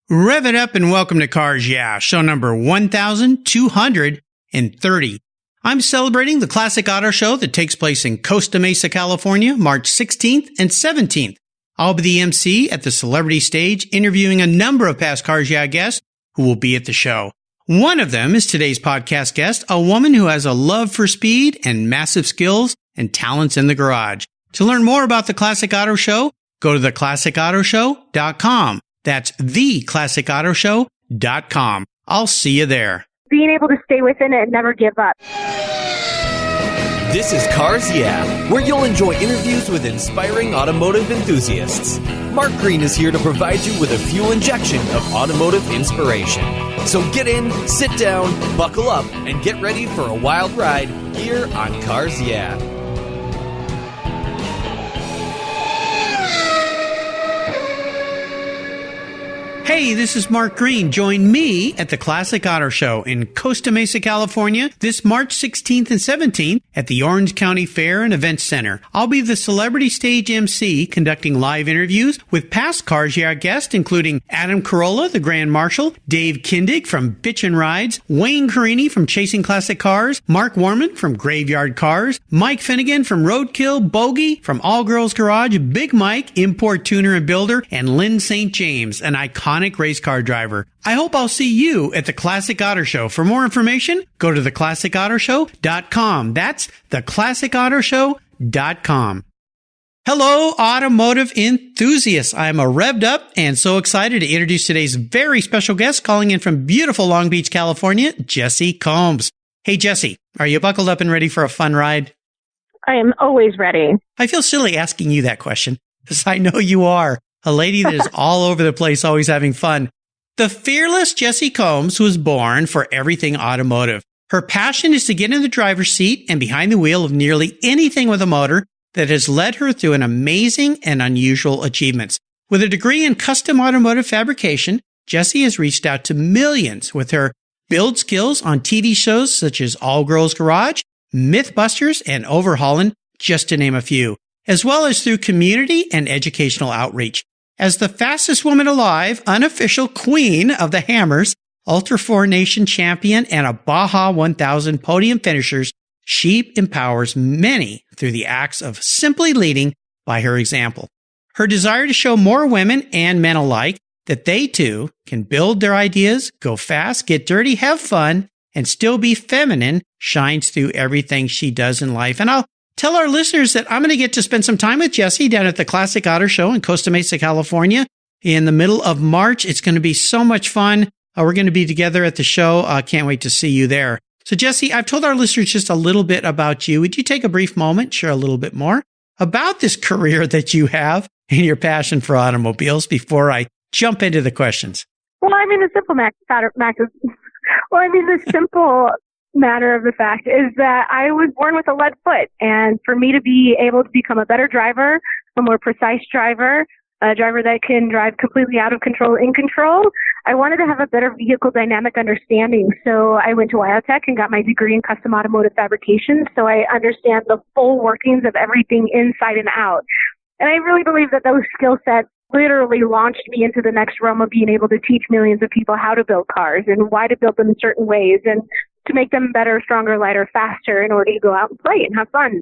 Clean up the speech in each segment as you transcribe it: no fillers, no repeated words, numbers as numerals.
Rev it up and welcome to Cars Yeah, show number 1230. I'm celebrating the Classic Auto Show that takes place in Costa Mesa, California, March 16th and 17th. I'll be the MC at the celebrity stage, interviewing a number of past Cars Yeah guests who will be at the show. One of them is today's podcast guest, a woman who has a love for speed and massive skills and talents in the garage. To learn more about the Classic Auto Show, go to theclassicautoshow.com. That's theclassicautoshow.com. I'll see you there. Being able to stay within it and never give up. This is Cars Yeah, where you'll enjoy interviews with inspiring automotive enthusiasts. Mark Green is here to provide you with a fuel injection of automotive inspiration. So get in, sit down, buckle up, and get ready for a wild ride here on Cars Yeah. Hey, this is Mark Green. Join me at the Classic Auto Show in Costa Mesa, California, this March 16th and 17th at the Orange County Fair and Events Center. I'll be the celebrity stage MC conducting live interviews with past Cars Yeah guests, including Adam Carolla, the Grand Marshal, Dave Kindig from Bitchin' Rides, Wayne Carini from Chasing Classic Cars, Mark Warman from Graveyard Cars, Mike Finnegan from Roadkill, Bogey from All Girls Garage, Big Mike, import tuner and builder, and Lynn St. James, an iconic race car driver. I hope I'll see you at the Classic Auto Show. For more information, go to theclassicautoshow.com. That's theclassicautoshow.com. Hello, automotive enthusiasts. I'm revved up and so excited to introduce today's very special guest calling in from beautiful Long Beach, California, Jessi Combs. Hey, Jessi, are you buckled up and ready for a fun ride? I am always ready. I feel silly asking you that question because I know you are. A lady that is all over the place, always having fun. The fearless Jessi Combs was born for everything automotive. Her passion is to get in the driver's seat and behind the wheel of nearly anything with a motor that has led her through an amazing and unusual achievements. With a degree in custom automotive fabrication, Jessi has reached out to millions with her build skills on TV shows such as All Girls Garage, Mythbusters and Overhaulin, just to name a few, as well as through community and educational outreach. As the fastest woman alive, unofficial queen of the hammers, Ultra4 National Champion, and a Baja 1000 podium finishers, she empowers many through the acts of simply leading by her example. Her desire to show more women and men alike that they too can build their ideas, go fast, get dirty, have fun, and still be feminine shines through everything she does in life. And I'll tell our listeners that I'm going to get to spend some time with Jessi down at the Classic Auto Show in Costa Mesa, California in the middle of March. It's going to be so much fun. We're going to be together at the show. Can't wait to see you there. So Jessi, I've told our listeners just a little bit about you. Would you take a brief moment, share a little bit more about this career that you have and your passion for automobiles before I jump into the questions? Well, I mean, the simple matter of the fact is that I was born with a lead foot, and for me to be able to become a better driver, a more precise driver, a driver that can drive completely out of control, in control, I wanted to have a better vehicle dynamic understanding. So I went to Biotech and got my degree in custom automotive fabrication, so I understand the full workings of everything inside and out. And I really believe that those skill sets literally launched me into the next realm of being able to teach millions of people how to build cars and why to build them in certain ways and to make them better, stronger, lighter, faster in order to go out and play and have fun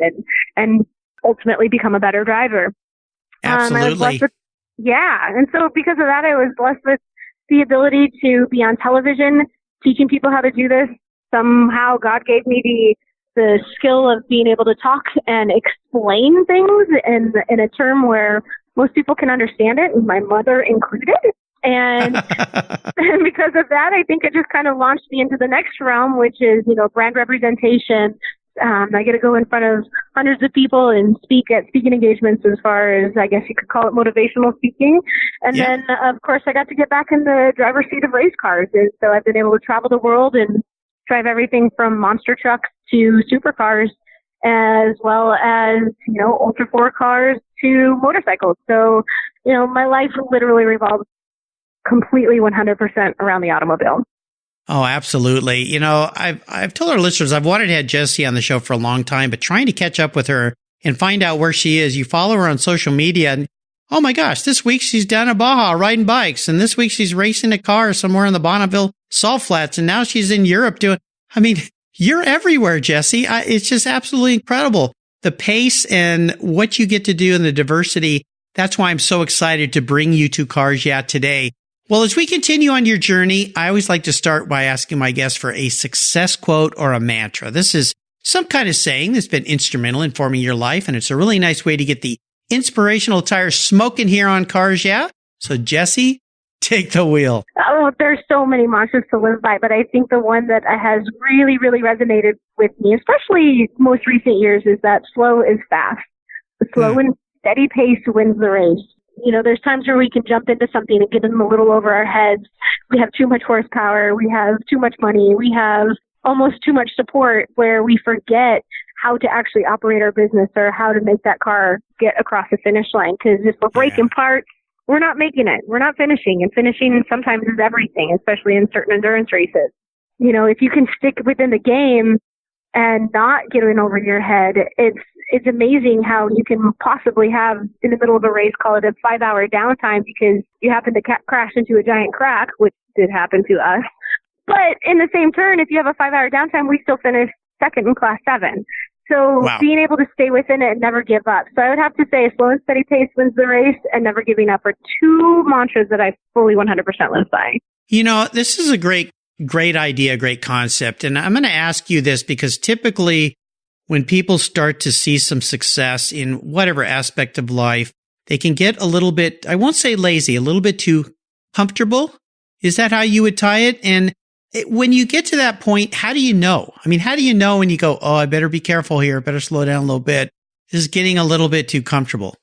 and ultimately become a better driver. Absolutely. And so because of that, I was blessed with the ability to be on television, teaching people how to do this. Somehow God gave me the skill of being able to talk and explain things in a term where most people can understand it, my mother included. And because of that, I think it just kind of launched me into the next realm, which is, brand representation. I get to go in front of hundreds of people and speak at speaking engagements as far as, I guess you could call it motivational speaking. And then, of course, I got to get back in the driver's seat of race cars. And so I've been able to travel the world and drive everything from monster trucks to supercars, as well as, Ultra4 cars to motorcycles. So, my life literally revolves completely 100% around the automobile. Oh, absolutely. I've told our listeners I've wanted to have Jessi on the show for a long time, but trying to catch up with her and find out where she is. You follow her on social media, and oh my gosh, this week she's down at Baja riding bikes. And this week she's racing a car somewhere in the Bonneville Salt Flats. And now she's in Europe you're everywhere, Jessi. It's just absolutely incredible. The pace and what you get to do and the diversity. That's why I'm so excited to bring you to Cars Yeah today. Well, as we continue on your journey, I always like to start by asking my guests for a success quote or a mantra. This is some kind of saying that's been instrumental in forming your life, and it's a really nice way to get the inspirational tire smoking here on Cars Yeah. So, Jessi, take the wheel. Oh, there's so many mantras to live by, but I think the one that has really, really resonated with me, especially most recent years, is that slow is fast. The slow and steady pace wins the race. There's times where we can jump into something and get in a little over our heads. We have too much horsepower. We have too much money. We have almost too much support where we forget how to actually operate our business or how to make that car get across the finish line. Because if we're breaking parts, we're not making it. We're not finishing. And finishing sometimes is everything, especially in certain endurance races. If you can stick within the game and not get in over your head, it's amazing how you can possibly have, in the middle of a race, call it a 5-hour downtime because you happen to crash into a giant crack, which did happen to us. But in the same turn, if you have a 5-hour downtime, we still finish second in Class 7. So being able to stay within it and never give up. So I would have to say slow and steady pace wins the race and never giving up are two mantras that I fully 100% live by. This is a great idea, great concept. And I'm going to ask you this because typically when people start to see some success in whatever aspect of life, they can get a little bit, I won't say lazy, a little bit too comfortable. Is that how you would tie it? And when you get to that point, how do you know? How do you know when you go, oh, I better be careful here, I better slow down a little bit? This is getting a little bit too comfortable.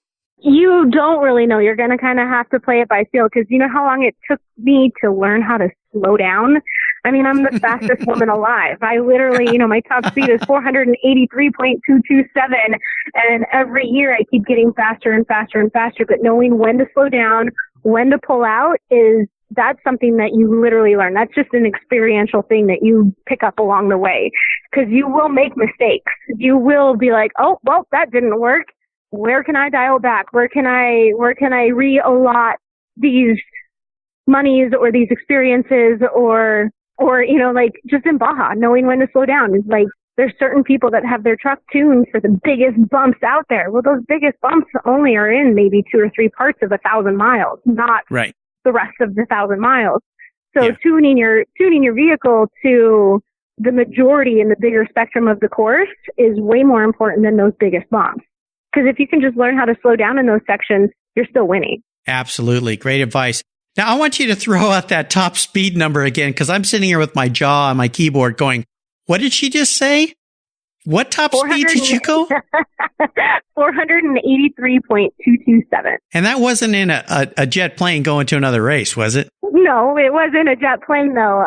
You don't really know. You're going to kind of have to play it by feel because you know how long it took me to learn how to slow down? I'm the fastest woman alive. I literally, my top speed is 483.227. And every year I keep getting faster and faster and faster. But knowing when to slow down, when to pull out that's something that you literally learn. That's just an experiential thing that you pick up along the way because you will make mistakes. You will be like, oh, well, that didn't work. Where can I dial back? Where can I re-allot these monies or these experiences or just in Baja, knowing when to slow down. Like there's certain people that have their truck tuned for the biggest bumps out there. Well, those biggest bumps only are in maybe 2 or 3 parts of 1,000 miles, not the rest of the 1,000 miles. So tuning your vehicle to the majority and the bigger spectrum of the course is way more important than those biggest bumps. Because if you can just learn how to slow down in those sections, you're still winning. Absolutely. Great advice. Now, I want you to throw out that top speed number again, because I'm sitting here with my jaw on my keyboard going, what did she just say? What top speed did you go? 483.227. And that wasn't in a jet plane going to another race, was it? No, it wasn't a jet plane, though.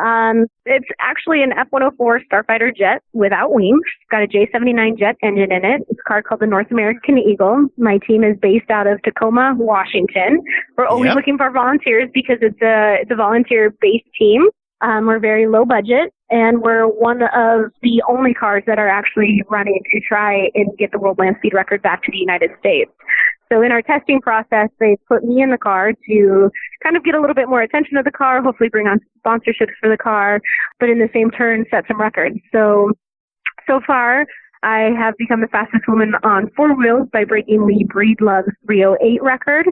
It's actually an F-104 Starfighter jet without wings. It's got a J79 jet engine in it. It's a car called the North American Eagle. My team is based out of Tacoma, Washington. We're always looking for volunteers because it's a volunteer-based team. We're very low budget, and we're one of the only cars that are actually running to try and get the world land speed record back to the United States. So in our testing process, they put me in the car to kind of get a little bit more attention to the car, hopefully bring on sponsorships for the car, but in the same turn, set some records. So far, I have become the fastest woman on 4 wheels by breaking Lee Breedlove's 308 record.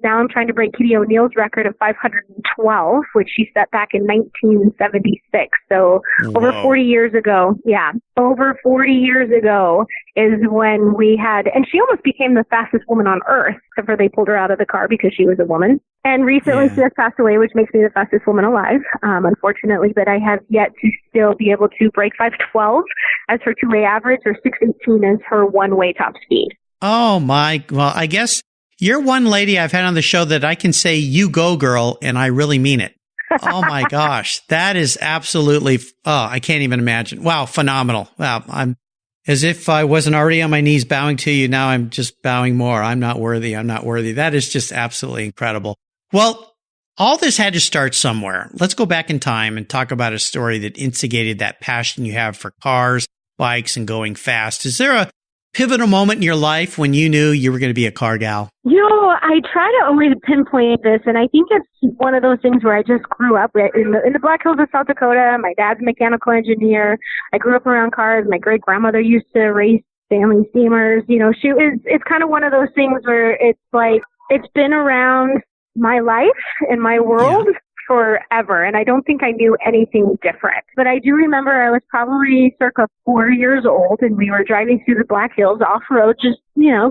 Now I'm trying to break Kitty O'Neill's record of 512, which she set back in 1976. So over 40 years ago, over 40 years ago is when we had, and she almost became the fastest woman on earth, except for they pulled her out of the car because she was a woman. And recently she has passed away, which makes me the fastest woman alive, unfortunately, but I have yet to still be able to break 512 as her two-way average, or 618 as her one-way top speed. Oh my, well, I guess you're one lady I've had on the show that I can say, you go girl, and I really mean it. Oh my gosh, that is absolutely, I can't even imagine. Wow, phenomenal. Wow, I'm as if I wasn't already on my knees bowing to you. Now I'm just bowing more. I'm not worthy. That is just absolutely incredible. Well, all this had to start somewhere. Let's go back in time and talk about a story that instigated that passion you have for cars, bikes, and going fast. Is there pivotal moment in your life when you knew you were going to be a car gal? I try to always pinpoint this, and I think it's one of those things where I just grew up in the Black Hills of South Dakota. My dad's a mechanical engineer. I grew up around cars. My great grandmother used to race family steamers. It's kind of one of those things where it's like it's been around my life and my world forever, and I don't think I knew anything different. But I do remember I was probably circa 4 years old, and we were driving through the Black Hills off-road, just,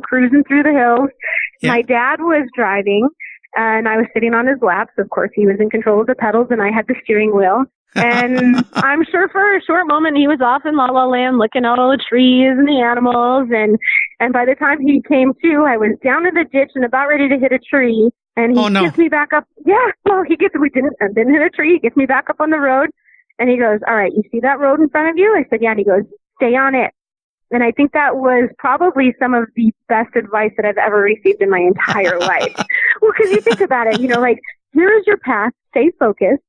cruising through the hills. Yeah. My dad was driving, and I was sitting on his lap. So, of course, he was in control of the pedals, and I had the steering wheel. And I'm sure for a short moment he was off in La La Land looking out all the trees and the animals. And by the time he came to, I was down in the ditch and about ready to hit a tree. And he gets me back up. Yeah, well, I didn't hit a tree. He gets me back up on the road. And he goes, all right, you see that road in front of you? I said, yeah. And he goes, stay on it. And I think that was probably some of the best advice that I've ever received in my entire life. Well, because you think about it, here is your path. Stay focused.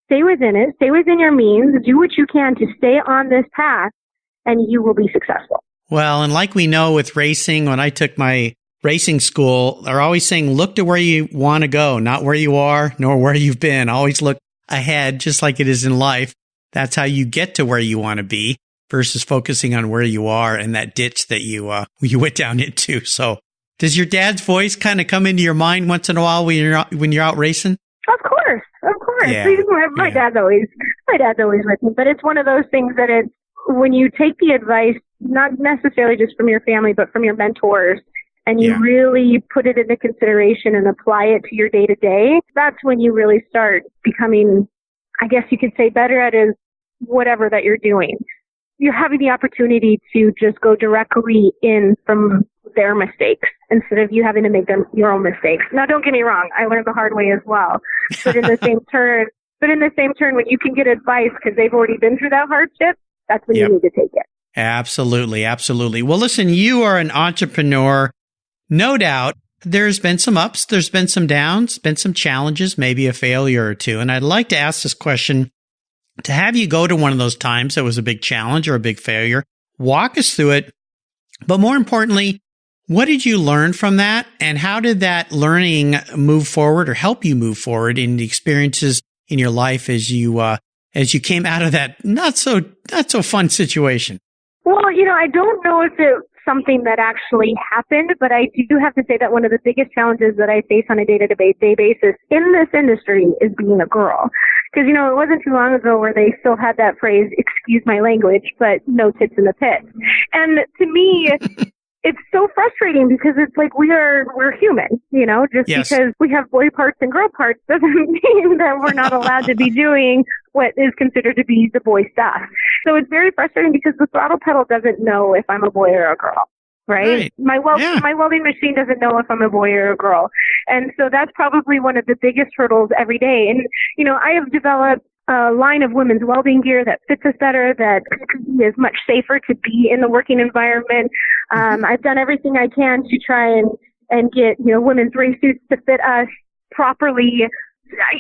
Stay within it. Stay within your means. Do what you can to stay on this path, and you will be successful. Well, and like we know with racing, when I took my racing school, they're always saying, look to where you want to go, not where you are, nor where you've been. Always look ahead, just like it is in life. That's how you get to where you want to be versus focusing on where you are and that ditch that you went down into. So does your dad's voice kind of come into your mind once in a while when you're out racing? Of course. Yeah. My dad's always with me, but it's one of those things that it's when you take the advice, not necessarily just from your family, but from your mentors, and you really put it into consideration and apply it to your day to day, that's when you really start becoming, I guess you could say, better at is whatever that you're doing. You're having the opportunity to just go directly in from their mistakes instead of you having to make your own mistakes. Now, don't get me wrong. I learned the hard way as well. But in the same turn, when you can get advice because they've already been through that hardship, that's when you need to take it. Absolutely. Absolutely. Well, listen, you are an entrepreneur. No doubt there's been some ups, there's been some downs, been some challenges, maybe a failure or two. And I'd like to ask this question to have you go to one of those times that was a big challenge or a big failure. Walk us through it. But more importantly, what did you learn from that? And how did that learning move forward or help you move forward in the experiences in your life as you came out of that not so fun situation? Well, I don't know if it's something that actually happened, but I do have to say that one of the biggest challenges that I face on a day-to-day basis in this industry is being a girl. Because, it wasn't too long ago where they still had that phrase, excuse my language, but no tits in the pit. And to me, it's so frustrating because it's like we're human, because we have boy parts and girl parts doesn't mean that we're not allowed to be doing what is considered to be the boy stuff. So it's very frustrating because the throttle pedal doesn't know if I'm a boy or a girl, right? My welding machine doesn't know if I'm a boy or a girl. And so that's probably one of the biggest hurdles every day. And, I have developed a line of women's welding gear that fits us better, that is much safer to be in the working environment. I've done everything I can to try and get, women's race suits to fit us properly.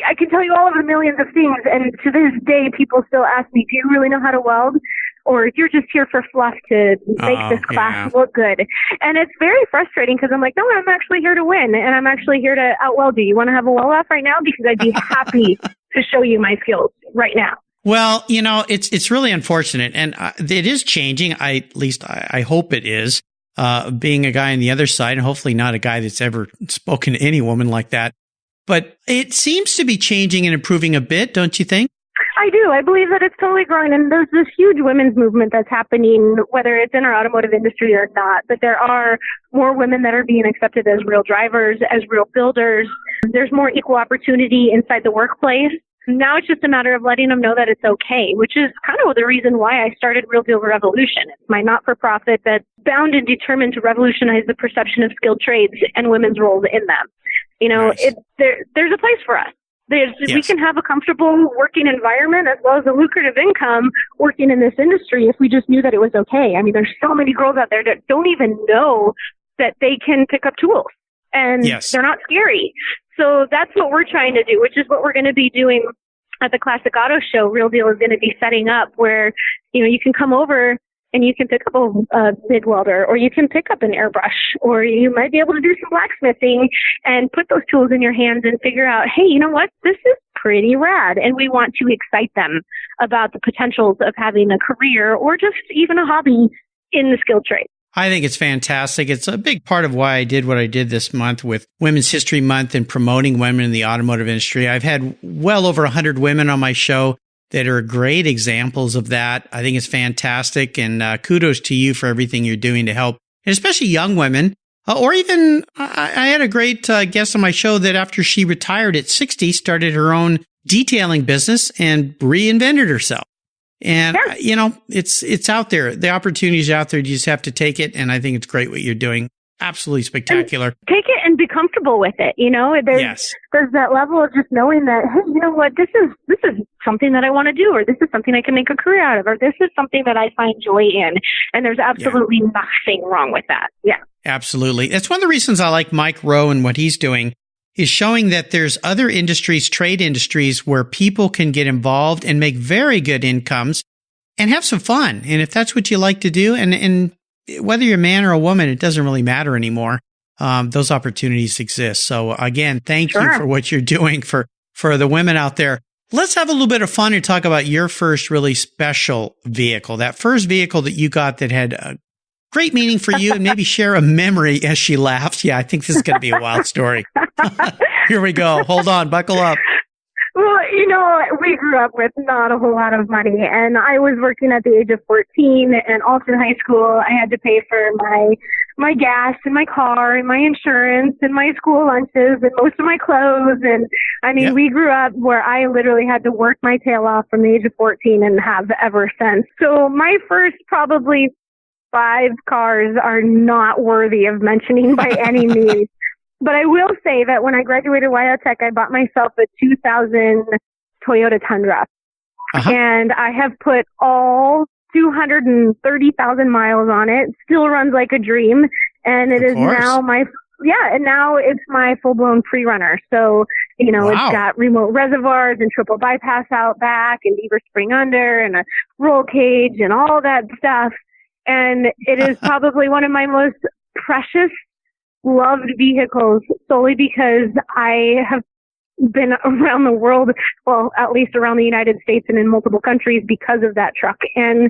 I can tell you all of the millions of things, and to this day, people still ask me, do you really know how to weld? Or you're just here for fluff to make this class look good. And it's very frustrating because I'm like, no, I'm actually here to win, and I'm actually here to outweld you. You want to have a weld-off right now? Because I'd be happy to show you my skills right now. Well, it's really unfortunate, and it is changing. At least I hope it is. Being a guy on the other side, and hopefully not a guy that's ever spoken to any woman like that. But it seems to be changing and improving a bit, don't you think? I do. I believe that it's totally growing. And there's this huge women's movement that's happening, whether it's in our automotive industry or not. But there are more women that are being accepted as real drivers, as real builders. There's more equal opportunity inside the workplace. Now it's just a matter of letting them know that it's okay, which is kind of the reason why I started Real Deal Revolution. It's my not-for-profit that's bound and determined to revolutionize the perception of skilled trades and women's roles in them. Nice. There's a place for us. We can have a comfortable working environment as well as a lucrative income working in this industry if we just knew that it was okay. I mean, there's so many girls out there that don't even know that they can pick up tools, and they're not scary. So that's what we're trying to do, which is what we're going to be doing at the Classic Auto Show. Real Deal is going to be setting up where, you can come over and you can pick up a MIG welder, or you can pick up an airbrush, or you might be able to do some blacksmithing and put those tools in your hands and figure out, hey, you know what? This is pretty rad. And we want to excite them about the potentials of having a career or just even a hobby in the skilled trade. I think it's fantastic. It's a big part of why I did what I did this month with Women's History Month and promoting women in the automotive industry. I've had well over 100 women on my show that are great examples of that. I think it's fantastic. And kudos to you for everything you're doing to help, and especially young women. Or even, I had a great guest on my show that after she retired at 60, started her own detailing business and reinvented herself. And, you know, it's out there. The opportunities are out there. You just have to take it. And I think it's great what you're doing. Absolutely spectacular. And take it and be comfortable with it. You know, there's that level of just knowing that, hey, you know what, this is something that I want to do, or this is something I can make a career out of, or this is something that I find joy in. And there's absolutely nothing wrong with that. Yeah. Absolutely. That's one of the reasons I like Mike Rowe and what he's doing, is showing that there's other industries, trade industries, where people can get involved and make very good incomes and have some fun. And if that's what you like to do, and whether you're a man or a woman, it doesn't really matter anymore. Those opportunities exist. So again, thank you for what you're doing for the women out there. Let's have a little bit of fun and talk about your first really special vehicle, that first vehicle that you got that had a great meaning for you, and maybe share a memory as she laughs. Yeah, I think this is going to be a wild story. Here we go. Hold on. Buckle up. Well, you know, we grew up with not a whole lot of money, and I was working at the age of 14, and all through high school, I had to pay for my gas and my car and my insurance and my school lunches and most of my clothes. And I mean, we grew up where I literally had to work my tail off from the age of 14 and have ever since. So my first probably 5 cars are not worthy of mentioning by any means. But I will say that when I graduated Tech, I bought myself a 2000 Toyota Tundra. And I have put all 230,000 miles on it. Still runs like a dream. And it is now now it's my full-blown pre-runner. So, you know, it's got remote reservoirs and triple bypass out back and beaver spring under and a roll cage and all that stuff. And it is probably one of my most precious, loved vehicles, solely because I have been around the world, well, at least around the United States and in multiple countries because of that truck. And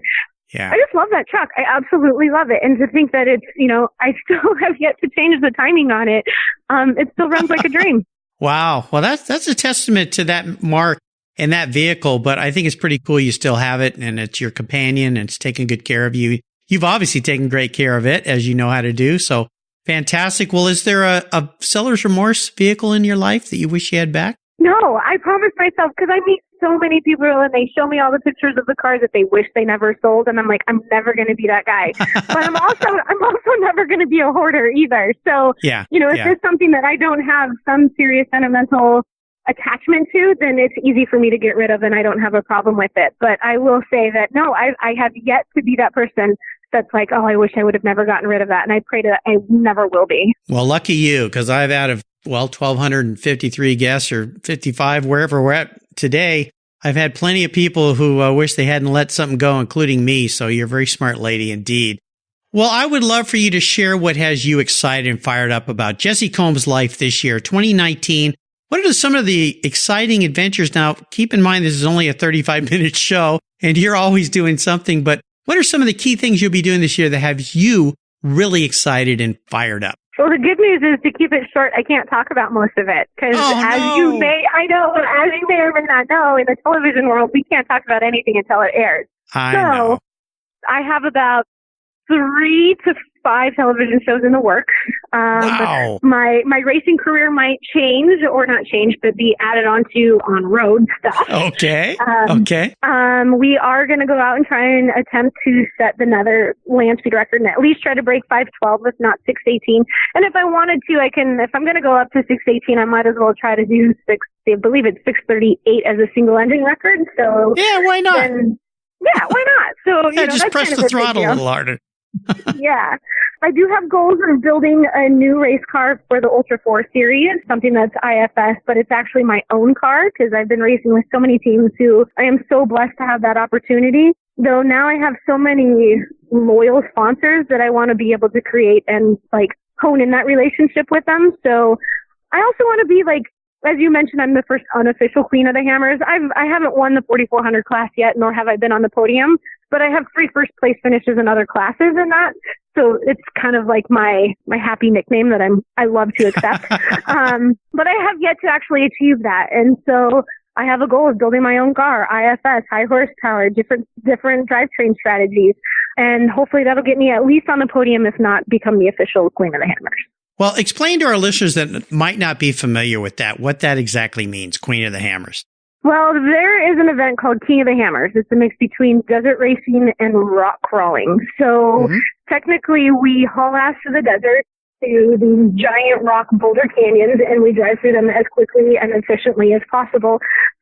I just love that truck. I absolutely love it. And to think that it's, you know, I still have yet to change the timing on it. It still runs like a dream. Wow. Well, that's a testament to that mark and that vehicle, but I think it's pretty cool you still have it, and it's your companion and it's taking good care of you. You've obviously taken great care of it, as you know how to do. So fantastic. Well, is there a seller's remorse vehicle in your life that you wish you had back? No, I promised myself, because I meet so many people and they show me all the pictures of the cars that they wish they never sold. And I'm like, I'm never going to be that guy. But I'm also never going to be a hoarder either. So, you know, if there's something that I don't have some serious sentimental attachment to, then it's easy for me to get rid of, and I don't have a problem with it. But I will say that, no, I have yet to be that person that's like, oh, I wish I would have never gotten rid of that. And I pray that I never will be. Well, lucky you, because I've out of, 1,253 guests, or 55, wherever we're at today, I've had plenty of people who wish they hadn't let something go, including me. So you're a very smart lady indeed. Well, I would love for you to share what has you excited and fired up about Jessi Combs' life this year, 2019. What are some of the exciting adventures? Now, keep in mind, this is only a 35-minute show, and you're always doing something, but what are some of the key things you'll be doing this year that have you really excited and fired up? Well, the good news is, to keep it short, I can't talk about most of it, because you may or may not know, in the television world, we can't talk about anything until it airs. I know. I have about 3 to 5 television shows in the works. Wow. My racing career might change, or not change, but be added onto on-road stuff. Okay. We are going to go out and try and attempt to set another land speed record, and at least try to break 512, if not 618. And if I wanted to, I can. If I'm going to go up to 618, I might as well try to do I believe it's 638 as a single engine record. So yeah, why not? Why not? So just press the throttle a little harder. Yeah. I do have goals of building a new race car for the Ultra4 series, something that's IFS, but it's actually my own car, because I've been racing with so many teams who I am so blessed to have that opportunity. though now I have so many loyal sponsors that I want to be able to create and like hone in that relationship with them. So I also want to be like, as you mentioned, I'm the first unofficial queen of the hammers. I haven't won the 4,400 class yet, nor have I been on the podium, but I have 3 first place finishes in other classes in that. So it's kind of like my happy nickname that I love to accept. But I have yet to actually achieve that. And so I have a goal of building my own car, IFS, high horsepower, different drivetrain strategies. And hopefully that'll get me at least on the podium, if not become the official queen of the hammers. Well, explain to our listeners that might not be familiar with that, what that exactly means, Queen of the Hammers. Well, there is an event called King of the Hammers. It's a mix between desert racing and rock crawling. So technically we haul ass to the desert to these giant rock boulder canyons, and we drive through them as quickly and efficiently as possible.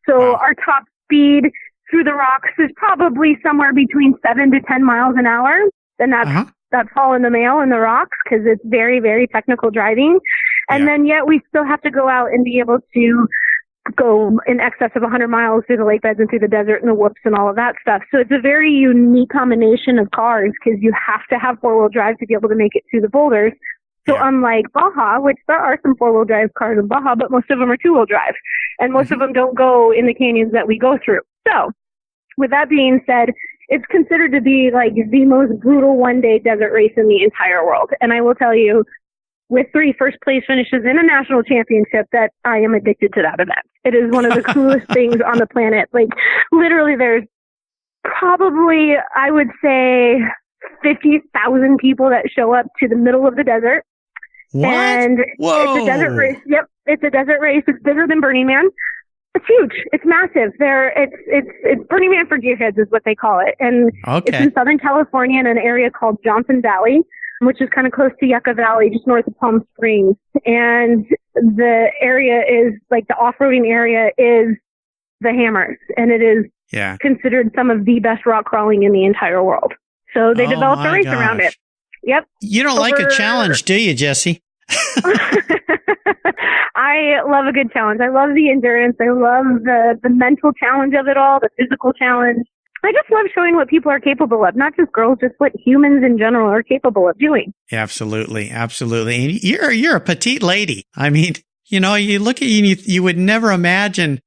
So our top speed through the rocks is probably somewhere between 7 to 10 miles an hour. And that's all in the mail in the rocks because it's very, very technical driving. And then yet we still have to go out and be able to go in excess of 100 miles through the lake beds and through the desert and the whoops and all of that stuff. So it's a very unique combination of cars because you have to have 4-wheel drive to be able to make it through the boulders. So unlike Baja, which there are some 4-wheel drive cars in Baja, but most of them are 2-wheel drive. And most of them don't go in the canyons that we go through. So with that being said, it's considered to be like the most brutal one-day desert race in the entire world. And I will tell you, with 3 first place finishes in a national championship, that I am addicted to that event. It is one of the coolest things on the planet. Like literally there's probably, I would say, 50,000 people that show up to the middle of the desert. What? And it's a desert race. Yep. It's a desert race. It's bigger than Burning Man. It's huge. It's massive. It's Burning Man for gearheads is what they call it. And it's in Southern California in an area called Johnson Valley, which is kind of close to Yucca Valley, just north of Palm Springs. And the area is like the off-roading area is the Hammers. And it is considered some of the best rock crawling in the entire world. So they developed a race around it. Yep. You don't like a challenge, do you, Jessi? I love a good challenge. I love the endurance. I love the mental challenge of it all, the physical challenge. I just love showing what people are capable of, not just girls, just what humans in general are capable of doing. Absolutely. Absolutely. And you're a petite lady. I mean, you know, you look at you, you would never imagine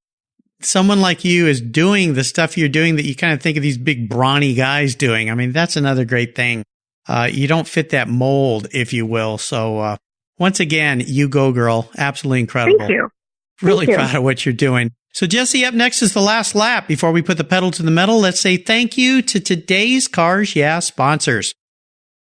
someone like you is doing the stuff you're doing that you kind of think of these big brawny guys doing. I mean, that's another great thing. You don't fit that mold, if you will. So, once again, you go, girl. Absolutely incredible. Thank you. Really proud of what you're doing. So, Jessi, up next is the last lap. Before we put the pedal to the metal, let's say thank you to today's Cars Yeah sponsors.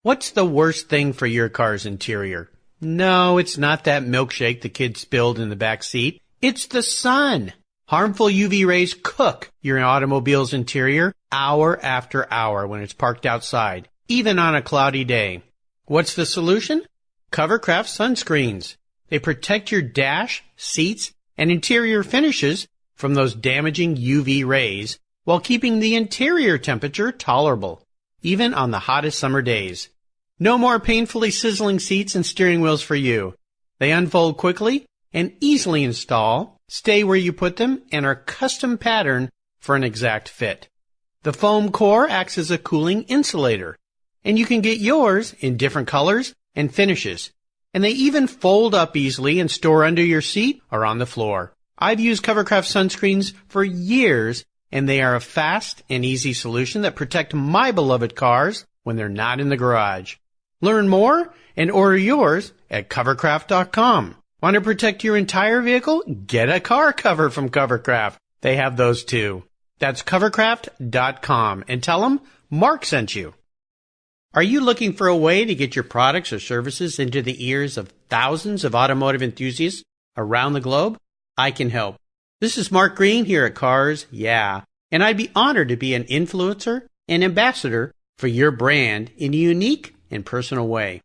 What's the worst thing for your car's interior? No, it's not that milkshake the kid spilled in the back seat. It's the sun. Harmful UV rays cook your automobile's interior hour after hour when it's parked outside, even on a cloudy day. What's the solution? Covercraft sunscreens. They protect your dash, seats, and interior finishes from those damaging UV rays while keeping the interior temperature tolerable, even on the hottest summer days. No more painfully sizzling seats and steering wheels for you. They unfold quickly and easily install, stay where you put them, and are custom patterned for an exact fit. The foam core acts as a cooling insulator, and you can get yours in different colors and finishes. And they even fold up easily and store under your seat or on the floor. I've used Covercraft sunscreens for years, and they are a fast and easy solution that protect my beloved cars when they're not in the garage. Learn more and order yours at covercraft.com. Want to protect your entire vehicle? Get a car cover from Covercraft. They have those too. That's covercraft.com, and tell them Mark sent you. Are you looking for a way to get your products or services into the ears of thousands of automotive enthusiasts around the globe? I can help. This is Mark Green here at Cars Yeah, and I'd be honored to be an influencer and ambassador for your brand in a unique and personal way.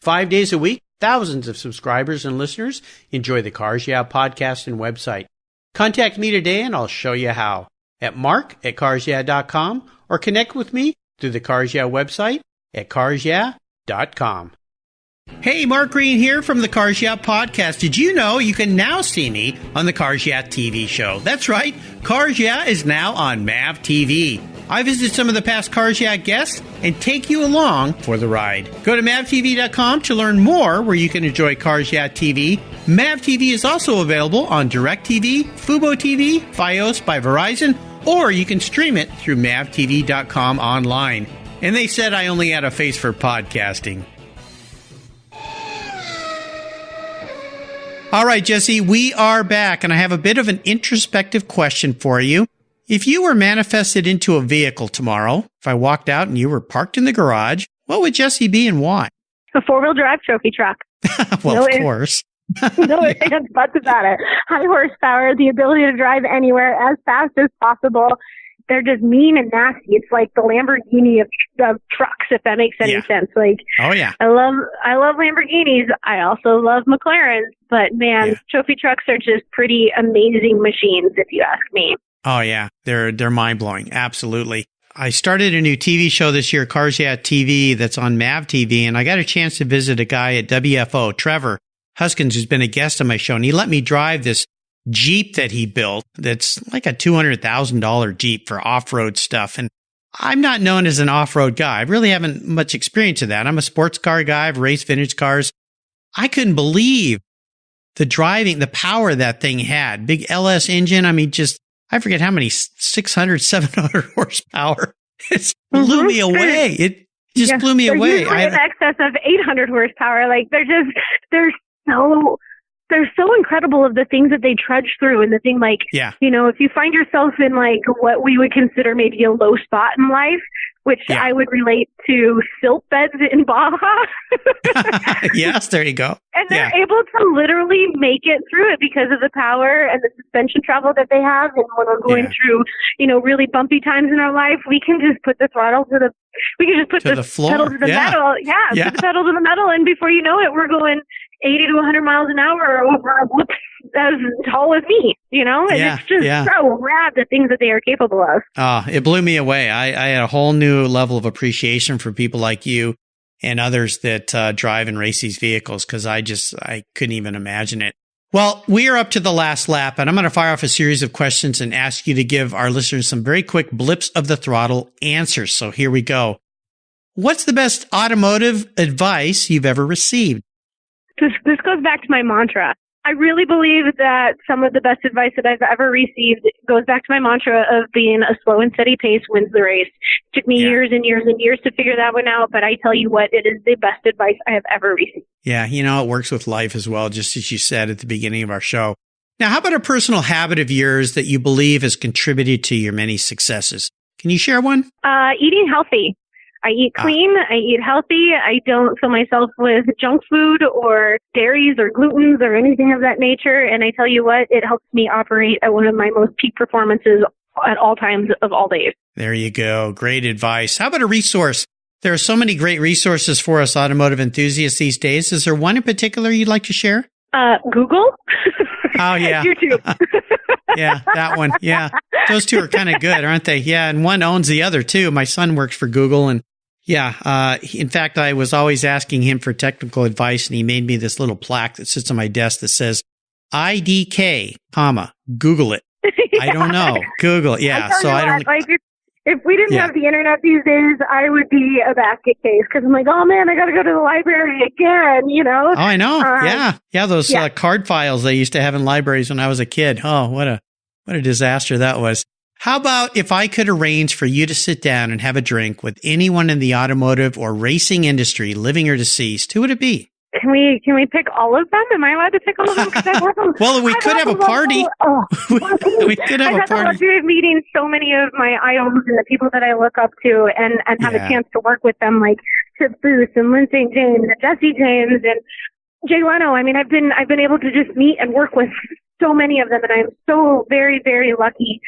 5 days a week, thousands of subscribers and listeners enjoy the Cars Yeah podcast and website. Contact me today and I'll show you how at mark@carsyeah.com or connect with me through the Cars Yeah website at carsyeah.com. Hey, Mark Green here from the Cars Yeah podcast. Did you know you can now see me on the Cars Yeah TV show? That's right. Cars Yeah is now on MAV TV. I visit some of the past Cars Yeah guests and take you along for the ride. Go to mavtv.com to learn more where you can enjoy Cars Yeah TV. Mav TV is also available on DirecTV, Fubo TV, Fios by Verizon, or you can stream it through mavtv.com online. And they said I only had a face for podcasting. All right, Jessi, we are back, and I have a bit of an introspective question for you. If you were manifested into a vehicle tomorrow, if I walked out and you were parked in the garage, what would Jessi be and why? A four-wheel drive trophy truck. Well, no, of course. No ifs, ands, buts about it. High horsepower, the ability to drive anywhere as fast as possible. They're just mean and nasty. It's like the Lamborghini of trucks, if that makes any sense. Like, oh yeah, I love Lamborghinis. I also love McLarens, but man, trophy trucks are just pretty amazing machines, if you ask me. Oh yeah, they're mind blowing. Absolutely. I started a new TV show this year, Cars Yeah TV, that's on Mav TV, and I got a chance to visit a guy at WFO, Trevor Huskins, who's been a guest on my show, and he let me drive this Jeep that he built that's like a $200,000 Jeep for off-road stuff. And I'm not known as an off-road guy. I really haven't much experience of that. I'm a sports car guy. I've raced vintage cars. I couldn't believe the driving, the power that thing had. Big LS engine. I mean, just, I forget how many, 600, 700 horsepower. It blew me away. It just blew me away. Usually in excess of 800 horsepower. Like they're so incredible of the things that they trudge through, and the thing, like, you know, if you find yourself in like what we would consider maybe a low spot in life, which I would relate to silt beds in Baja. Yes, there you go. And they're able to literally make it through it because of the power and the suspension travel that they have. And when we're going through, you know, really bumpy times in our life, we can just put the throttle to the, we can just put the pedal to the metal. Put the pedal to the metal. And before you know it, we're going 80 to 100 miles an hour over whoops, as tall as me, you know? And it's just so rad, the things that they are capable of. It blew me away. I had a whole new level of appreciation for people like you and others that drive and race these vehicles, because I couldn't even imagine it. Well, we are up to the last lap, and I'm going to fire off a series of questions and ask you to give our listeners some very quick blips of the throttle answers. So here we go. What's the best automotive advice you've ever received? This goes back to my mantra. I really believe that some of the best advice that I've ever received goes back to my mantra of being a slow and steady pace wins the race. It took me years and years and years to figure that one out, but I tell you what, it is the best advice I have ever received. Yeah, you know, it works with life as well, just as you said at the beginning of our show. Now, how about a personal habit of yours that you believe has contributed to your many successes? Can you share one? Eating healthy. I eat clean, I eat healthy, I don't fill myself with junk food or dairies or glutens or anything of that nature, and I tell you what, it helps me operate at one of my most peak performances at all times of all days. There you go. Great advice. How about a resource? There are so many great resources for us automotive enthusiasts these days. Is there one in particular you'd like to share? Google. Oh, yeah. YouTube. Yeah, that one. Yeah. Those two are kind of good, aren't they? Yeah. And one owns the other too. My son works for Google, and in fact, I was always asking him for technical advice, and he made me this little plaque that sits on my desk that says IDK, Google it. I don't know. Google it. Yeah. So I don't. Like, if we didn't have the internet these days, I would be a basket case, because I'm like, oh man, I got to go to the library again, you know? Oh, I know. Yeah. Those card files they used to have in libraries when I was a kid. Oh, what a disaster that was. How about if I could arrange for you to sit down and have a drink with anyone in the automotive or racing industry, living or deceased? Who would it be? Can we pick all of them? Am I allowed to pick all of them? Well, we could have a party. We could have a party. I've had the luxury of meeting so many of my idols and the people that I look up to, and have a chance to work with them, like Chip Booth and Lindsay James and Jesse James and Jay Leno. I mean, I've been able to just meet and work with so many of them, and I'm so very, very lucky.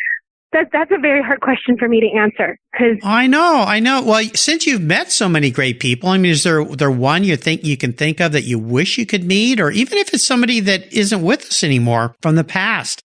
That's a very hard question for me to answer. I know. Well, since you've met so many great people, I mean, is there one you can think of that you wish you could meet, or even if it's somebody that isn't with us anymore from the past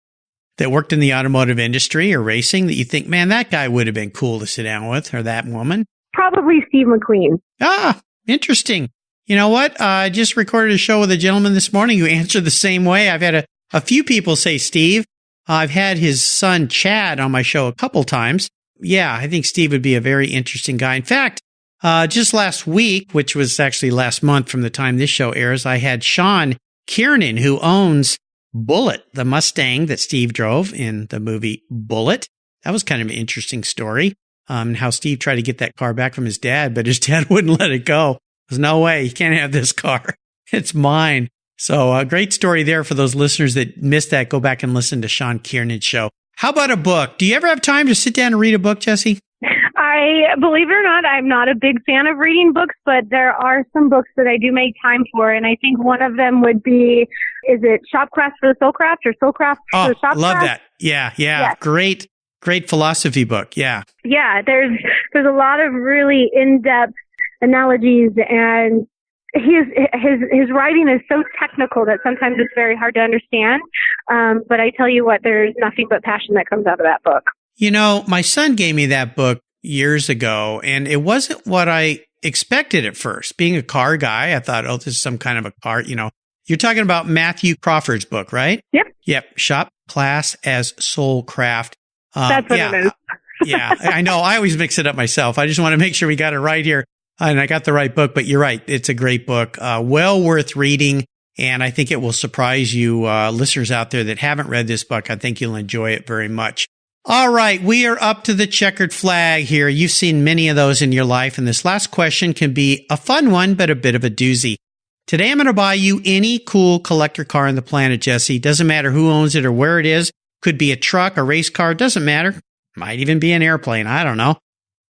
that worked in the automotive industry or racing that you think, man, that guy would have been cool to sit down with, or that woman? Probably Steve McQueen. Ah, interesting. You know what? I just recorded a show with a gentleman this morning who answered the same way. I've had a few people say Steve. I've had his son, Chad, on my show a couple times. yeah, I think Steve would be a very interesting guy. In fact, just last week, which was actually last month from the time this show airs, I had Sean Kiernan, who owns Bullet, the Mustang that Steve drove in the movie Bullet. That was kind of an interesting story. How Steve tried to get that car back from his dad, but his dad wouldn't let it go. There's no way. You can't have this car. It's mine. So a great story there for those listeners that missed that. Go back and listen to Sean Kiernan's show. How about a book? Do you ever have time to sit down and read a book, Jessi? Believe it or not, I'm not a big fan of reading books, but there are some books that I do make time for. And I think one of them would be, is it Shopcraft for the Soulcraft or Soulcraft for the Shopcraft? Love that. Yeah. Yes. Great philosophy book. Yeah. Yeah. There's a lot of really in-depth analogies, and his writing is so technical that sometimes it's very hard to understand. But I tell you what, there's nothing but passion that comes out of that book. You know, my son gave me that book years ago, and it wasn't what I expected at first. Being a car guy, I thought, oh, this is some kind of a car, you know. You're talking about Matthew Crawford's book, right? Yep. Shop Class as Soulcraft. That's what it is. Yeah, I know. I always mix it up myself. I just want to make sure we got it right here. And I got the right book, but you're right. It's a great book. Well worth reading. And I think it will surprise you, listeners out there that haven't read this book. I think you'll enjoy it very much. All right. We are up to the checkered flag here. You've seen many of those in your life. And this last question can be a fun one, but a bit of a doozy. Today, I'm going to buy you any cool collector car on the planet, Jessi. Doesn't matter who owns it or where it is. Could be a truck, a race car. Doesn't matter. Might even be an airplane. I don't know.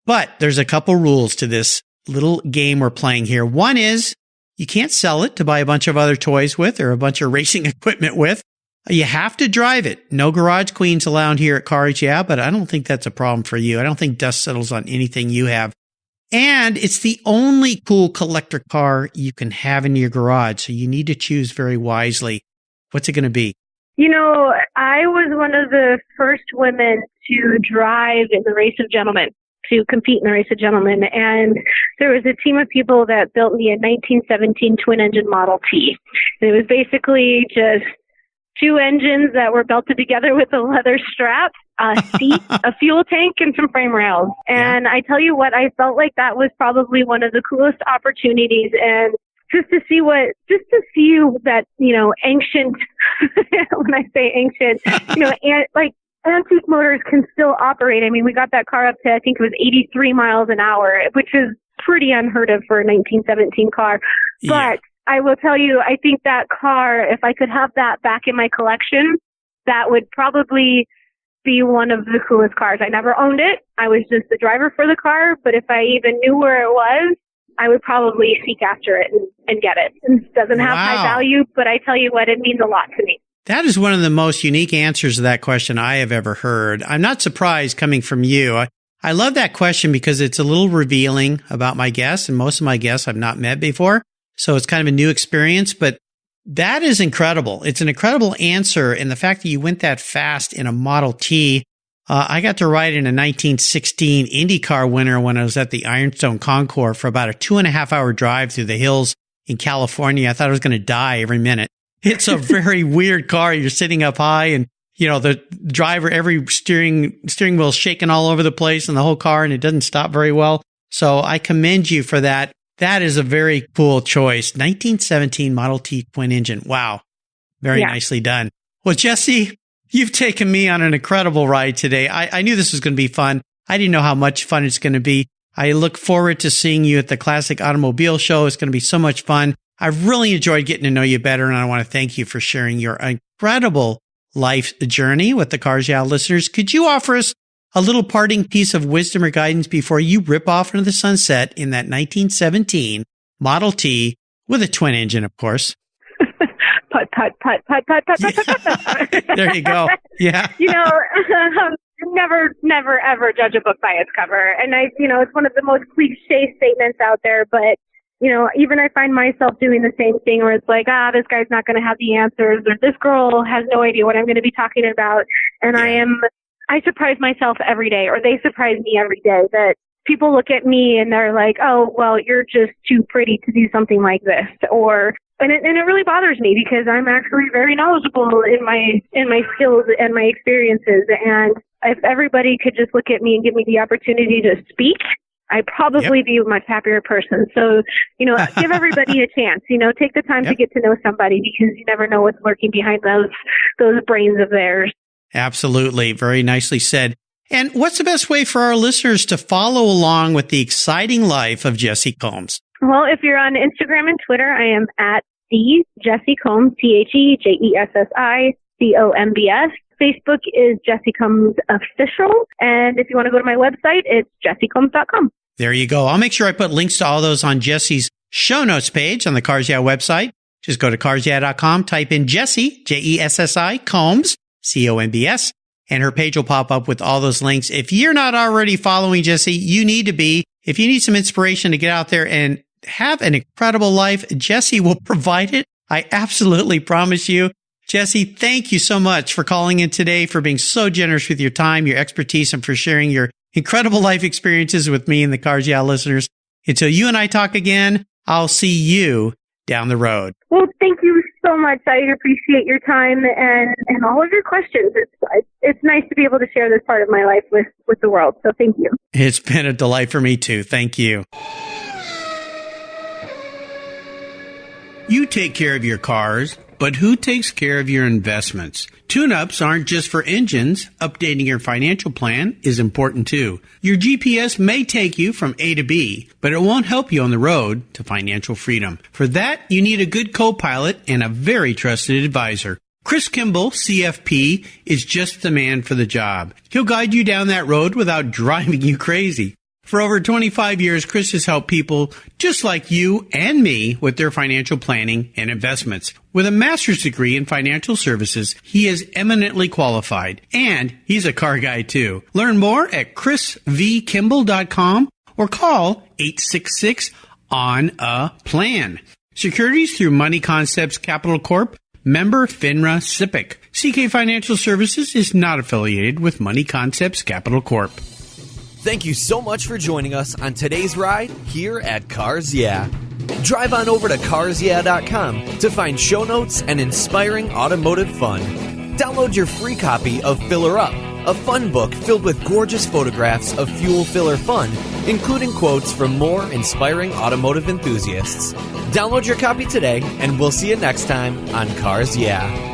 But there's a couple rules to this little game we're playing here. One is you can't sell it to buy a bunch of other toys with or a bunch of racing equipment with. You have to drive it. No garage queens allowed here at Cars Yeah, but I don't think that's a problem for you. I don't think dust settles on anything you have. And it's the only cool collector car you can have in your garage, so you need to choose very wisely. What's it going to be? You know, I was one of the first women to drive in the Race of Gentlemen, to compete in the Race of Gentlemen. And there was a team of people that built me a 1917 twin-engine Model T. And it was basically just two engines that were belted together with a leather strap, a seat, a fuel tank, and some frame rails. And I tell you what, I felt like that was probably one of the coolest opportunities. And just to see that, you know, ancient, when I say ancient, you know, like antique motors can still operate. I mean, we got that car up to, I think it was 83 miles an hour, which is pretty unheard of for a 1917 car. But I will tell you, I think that car, if I could have that back in my collection, that would probably be one of the coolest cars. I never owned it. I was just the driver for the car. But if I even knew where it was, I would probably seek after it and get it. It doesn't have high value, but I tell you what, it means a lot to me. That is one of the most unique answers to that question I have ever heard. I'm not surprised coming from you. I love that question because it's a little revealing about my guests, and most of my guests I've not met before. So it's kind of a new experience, but that is incredible. It's an incredible answer. And the fact that you went that fast in a Model T, I got to ride in a 1916 IndyCar winner when I was at the Ironstone Concours for about a 2.5-hour drive through the hills in California. I thought I was going to die every minute. It's a very weird car. You're sitting up high and, you know, the driver, every steering wheel shaking all over the place in the whole car, and it doesn't stop very well. So I commend you for that. That is a very cool choice. 1917 Model T twin engine. Wow. Very nicely done. Well, Jessi, you've taken me on an incredible ride today. I knew this was going to be fun. I didn't know how much fun it's going to be. I look forward to seeing you at the Classic Automobile Show. It's going to be so much fun. I've really enjoyed getting to know you better, and I want to thank you for sharing your incredible life journey with the Cars Yeah listeners. Could you offer us a little parting piece of wisdom or guidance before you rip off into the sunset in that 1917 Model T with a twin engine, of course? Putt, putt, putt, putt, putt, putt, putt, putt, putt. There you go. Yeah. You know, never, ever judge a book by its cover. And it's one of the most cliche statements out there, but you know, even I find myself doing the same thing where it's like, this guy's not going to have the answers, or this girl has no idea what I'm going to be talking about. And I surprise myself every day, or they surprise me every day, that people look at me and they're like, oh, well, you're just too pretty to do something like this. And it really bothers me because I'm actually very knowledgeable in my skills and my experiences. And if everybody could just look at me and give me the opportunity to speak, I'd probably be a much happier person. So, give everybody a chance. Take the time to get to know somebody, because you never know what's lurking behind those brains of theirs. Absolutely. Very nicely said. And what's the best way for our listeners to follow along with the exciting life of Jessi Combs? Well, if you're on Instagram and Twitter, I am at the Jessi Combs, TheJessiCombs. Facebook is Jessi Combs Official. And if you want to go to my website, it's jessicombs.com. There you go. I'll make sure I put links to all those on Jessi's show notes page on the Cars Yeah website. Just go to carsyeah.com, type in Jessi, Jessi, Combs, Combs, and her page will pop up with all those links. If you're not already following Jessi, you need to be. If you need some inspiration to get out there and have an incredible life, Jessi will provide it. I absolutely promise you. Jessi, thank you so much for calling in today, for being so generous with your time, your expertise, and for sharing your incredible life experiences with me and the Cars Yeah listeners. Until you and I talk again, I'll see you down the road. Well, thank you so much. I appreciate your time and all of your questions. It's nice to be able to share this part of my life with the world. So thank you. It's been a delight for me too. Thank you. You take care of your cars, but who takes care of your investments? Tune-ups aren't just for engines. Updating your financial plan is important too. Your GPS may take you from A to B, but it won't help you on the road to financial freedom. For that, you need a good co-pilot and a very trusted advisor. Chris Kimball, CFP, is just the man for the job. He'll guide you down that road without driving you crazy. For over 25 years, Chris has helped people just like you and me with their financial planning and investments. With a master's degree in financial services, he is eminently qualified, and he's a car guy too. Learn more at chrisvkimball.com or call 866-ON-A-PLAN. Securities through Money Concepts Capital Corp. Member FINRA SIPC. CK Financial Services is not affiliated with Money Concepts Capital Corp. Thank you so much for joining us on today's ride here at Cars Yeah. Drive on over to carsyeah.com to find show notes and inspiring automotive fun. Download your free copy of Filler Up, a fun book filled with gorgeous photographs of fuel filler fun, including quotes from more inspiring automotive enthusiasts. Download your copy today, and we'll see you next time on Cars Yeah.